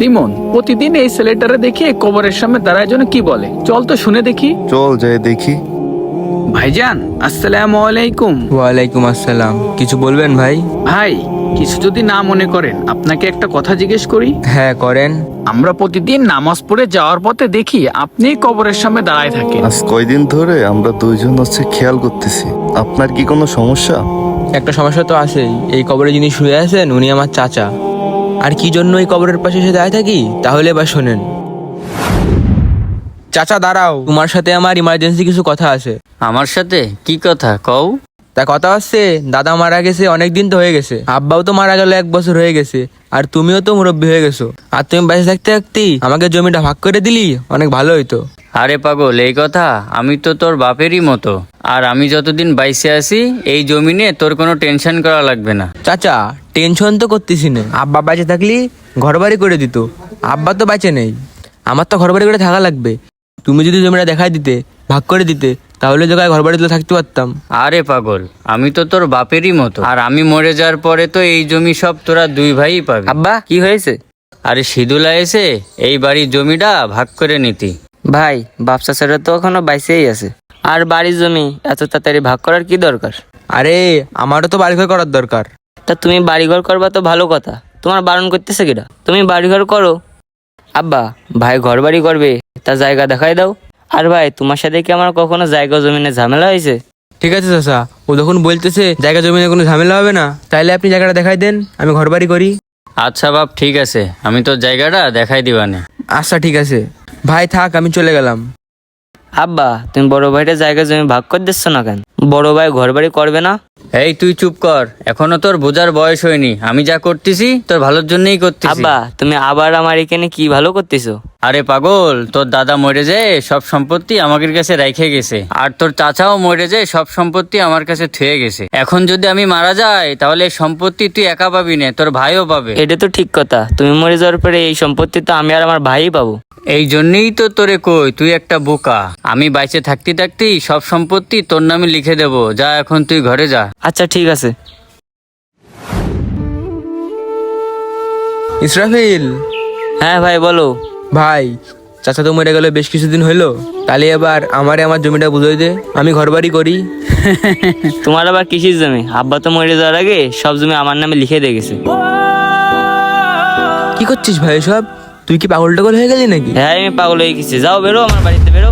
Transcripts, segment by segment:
রিমন, প্রতিদিন এই ছেলেটারে দেখে কবরের সামনে দাঁড়ায় জন্য কি বলে, চল তো শুনে দেখি। চল যাই দেখি। ভাইজান, আসসালামু আলাইকুম। ওয়ালাইকুম আসসালাম। কিছু বলবেন ভাই? ভাই, কিছু যদি না মনে করেন আপনাকে একটা কথা জিজ্ঞেস করি। হ্যাঁ করেন। আমরা প্রতিদিন নামাজ পড়ে যাওয়ার পথে দেখি আপনি কবরের সামনে দাঁড়ায় থাকেন। আজ কয়দিন ধরে আমরা দুইজন খেয়াল করতেছি। আপনার কি কোনো সমস্যা? একটা সমস্যা তো আছেই। এই কবরে যিনি শুয়ে আছেন উনি আমার চাচা। আর কি জন্য এই কবরের পাশে এসে দাঁড়ায় থাকি তাহলে বা শোনেন। চাচা দাঁড়াও, তোমার সাথে আমার ইমার্জেন্সি কিছু কথা আছে। আমার সাথে কি কথা কও? তা কথা হচ্ছে, দাদা মারা গেছে অনেক দিন তো হয়ে গেছে, আব্বাও তো মারা গেল 1 বছর হয়ে গেছে, আর তুমিও তো মুরব্বী হয়ে গেছো। আর তুমি বেঁচে থাকতে থাকতেই আমাকে জমিটা ভাগ করে দিলি অনেক ভালো হইতো। আরে পাগল, এই কথা? আমি তো তোর বাপেরই মতো, আর আমি যতদিন বাইসে আছি এই জমি নিয়ে তোর কোনো টেনশন করা লাগবে না। চাচা টেনশন তো করতেছি না, আব্বা বেঁচে থাকলি ঘর বাড়ি করে দিত, আব্বা তো বেঁচে নেই, আমার তো ঘর বাড়ি করে থাকা লাগবে। তুমি যদি জমিটা দেখাই দিতে, ভাগ করে দিতে, তাহলে জায়গায় ঘর বাড়িতে থাকতে পারতাম। আরে পাগল, আমি তো তোর বাপেরই মতো, আর আমি মরে যাওয়ার পরে তো এই জমি সব তোরা 2 ভাই পাবি। আব্বা কি হয়েছে? আরে সিদুলা এসে এই বাড়ির জমিটা ভাগ করে নিতি। ভাই, বাপসা ছেড়ে তো এখনো বাইসেই আছে, আর বাড়ির জমি এত তাড়াতাড়ি ভাগ করার কি দরকার? আরে আমারও তো বাড়িঘর করার দরকার। তা তুমি বাড়িঘর করবা তো ভালো কথা, তোমার বারণ করতেছে কিনা? তুমি বাড়িঘর করো। আব্বা, ভাই ঘর বাড়ি করবে, তা জায়গা দেখাই দাও। আর ভাই, তোমার সাথে কি আমার কখনো জায়গা জমিনে ঝামেলা হয়েছে? ঠিক আছে চাচা, ও যখন বলতেছে জায়গা জমিনে কোনো ঝামেলা হবে না, তাইলে আপনি জায়গাটা দেখাই দেন, আমি ঘর বাড়ি করি। আচ্ছা বাপ, ঠিক আছে, আমি তোর জায়গাটা দেখাই দিবানে। আচ্ছা ঠিক আছে ভাই, থাক আমি চলে গেলাম। আব্বা, তুমি বড় ভাইটা জায়গা জমি ভাগ করে দিচ্ছ না কেন? বড় ভাই ঘর বাড়ি করবে না? এই তুই চুপ কর, এখনো তোর বোঝার বয়স হয়নি। আমি যা করতেছি তোর ভালোর জন্যই করতেছি। আব্বা, তুমি আবার আমার এখানে কি ভালো করতেছো? আরে পাগল, তোর দাদা মরে যায় সব সম্পত্তি আমাদের কাছে রেখে গেছে, আর তোর চাচাও মরে যায় সব সম্পত্তি আমার কাছে থুয়ে গেছে। এখন যদি আমি মারা যাই তাহলে এই সম্পত্তি তুই একা পাবি না, তোর ভাইও পাবে। এটা তো ঠিক কথা, তুমি মরে যাওয়ার পরে এই সম্পত্তি তো আমি আর আমার ভাই পাবো। এই জন্যই তো তোরে কই তুই একটা বোকা। আমি বাইচে থাকতে থাকতেই সব সম্পত্তি তোর নামে লিখে দেবো। যা, এখন তুই ঘরে যা। আচ্ছা ঠিক আছে। ইসরাফিল। হ্যাঁ ভাই বলো। ভাই, চাচা তো মরে গেল বেশ কিছুদিন হইলো, তাহলে এবার আমার জমিটা বুঝাই দে, আমি ঘর বাড়ি করি। তোমার আবার কিসের জমি? আব্বা তো মরে যাওয়ার আগে সব জমি আমার নামে লিখে দিয়ে গেছে। কি করছিস ভাই সব? তুই কি পাগল টাগল হয়ে গেলি নাকি? হ্যাঁ, আমি পাগল হয়ে গেছি। যাও, বেরো আমার বাড়িতে, বেরো।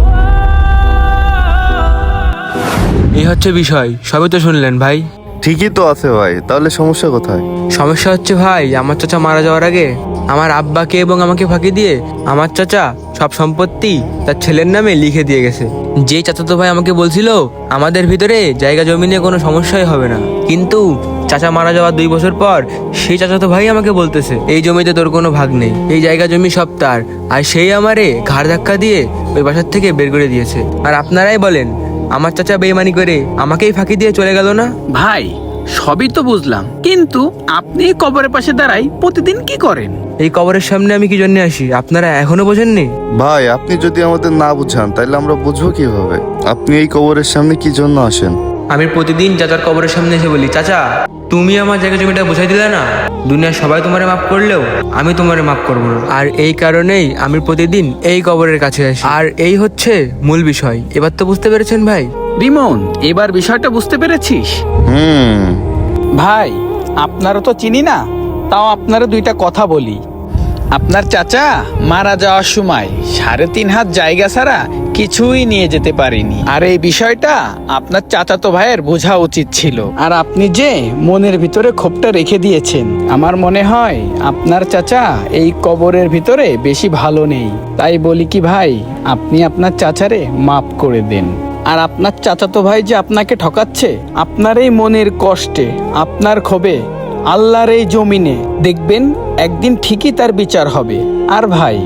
এই হচ্ছে বিষয়, সবই তো শুনলেন ভাই। ঠিকই তো আছে ভাই, তাহলে সমস্যা কোথায়? সমস্যা হচ্ছে ভাই, আমার চাচা মারা যাওয়ার আগে আমার আব্বাকে এবং আমাকে ফাঁকি দিয়ে আমার চাচা সব সম্পত্তি তার ছেলের নামে লিখে দিয়ে গেছে। যেই চাচাতো ভাই আমাকে বলছিল আমাদের ভিতরে জায়গা জমি নিয়ে কোনো সমস্যাই হবে না, কিন্তু চাচা মারা যাওয়ার 2 বছর পর সেই চাচাতো ভাই আমাকে বলতেছে এই জমিতে তোর কোনো ভাগ নেই, এই জায়গা জমি সব তার, আর সেই আমারে ঘাড় ধাক্কা দিয়ে ওই বাসার থেকে বের করে দিয়েছে। আর আপনারাই বলেন, আমার চাচা বেইমানি করে আমাকেই ফাঁকি দিয়ে চলে গেল না? ভাই, সবই তো বুঝলাম, কিন্তু আপনি কবরের পাশে দাঁড়াই প্রতিদিন কি করেন? এই কবরের সামনে আমি কি জন্য আসি আপনারা এখনো বোঝেননি? ভাই, আপনি যদি আমাদের না বুঝান তাহলে আমরা বুঝবো কিভাবে? আপনি এই কবরের সামনে কি জন্য আসেন? আমি প্রতিদিন চাচার কবরের সামনে এসে বলি, চাচা তুমি আমার জায়গা জমিটা বুঝাই দিলে না, দুনিয়ার সবাই তোমারে মাফ করলেও আমি তোমারে মাফ করবো না। আর এই কারণেই আমি প্রতিদিন এই কবরের কাছে আসি। আর এই হচ্ছে মূল বিষয়। এবার তো বুঝতে পেরেছেন ভাই? রিমন, এবার বিষয়টা বুঝতে পেরেছিস? ভাই, আপনারও তো চিনি না, তাও আপনারা 2টা কথা বলি। আপনার চাচা মারা যাওয়ার সময় 3.5 হাত জায়গা ছাড়া কিছুই নিয়ে যেতে পারেনি, আর এই বিষয়টা আপনার চাচাতো ভাইয়ের বোঝা উচিত ছিল। আর আপনি যে মনের ভিতরে ক্ষোভটা রেখে দিয়েছেন, আমার মনে হয় আপনার চাচা এই কবরের ভিতরে বেশি ভালো নেই। তাই বলি কি ভাই, আপনি আপনার চাচারে মাফ করে দেন। আর আপনার চাচাতো ভাই যে আপনাকে ঠকাচ্ছে, আপনার এই মনের কষ্টে, আপনার ক্ষোভে, আল্লাহর এই জমিনে দেখবেন একদিন ঠিকই তার বিচার হবে। আর ভাই,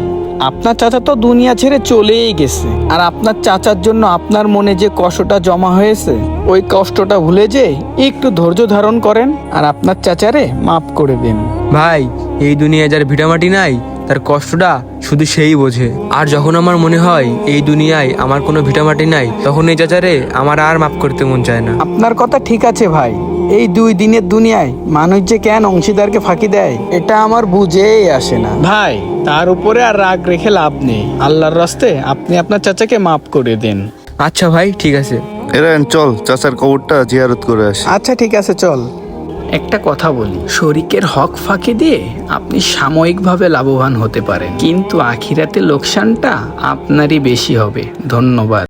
আপনার চাচা তো দুনিয়া ছেড়ে চলেই গেছে, আর আপনার চাচার জন্য আপনার মনে যে কষ্টটা জমা হয়েছে, ওই কষ্টটা ভুলে যে একটু ধৈর্য ধারণ করেন আর আপনার চাচারে মাফ করে দেন। ভাই, এই দুনিয়ায় যার ভিটামাটি নাই তার কষ্টটা শুধু সেই বোঝে। আর যখন আমার মনে হয় এই দুনিয়ায় আমার কোনো ভিটামাটি নাই, তখন এই চাচারে আমার আর মাফ করতে মন চায় না। আপনার কথা ঠিক আছে ভাই, এই 2 দিনের দুনিয়ায় মানুষ যে কেন অংশীদারকে ফাঁকি দেয় এটা আমার বুঝেই আসে না। ভাই তার উপরে আর রাগ রেখে লাভ নেই, আল্লাহর রাস্তে আপনি আপনার চাচাকে মাফ করে দেন। আচ্ছা ভাই, ঠিক আছে। এরান চল চাচার কবরটা জিয়ারত করে আসি। আচ্ছা ঠিক আছে চল। একটা কথা বলি, শরীকের হক ফাঁকি দিয়ে আপনি সাময়িকভাবে লাভবান হতে পারেন, কিন্তু আখিরাতে লোকসানটা আপনারই বেশি হবে। ধন্যবাদ।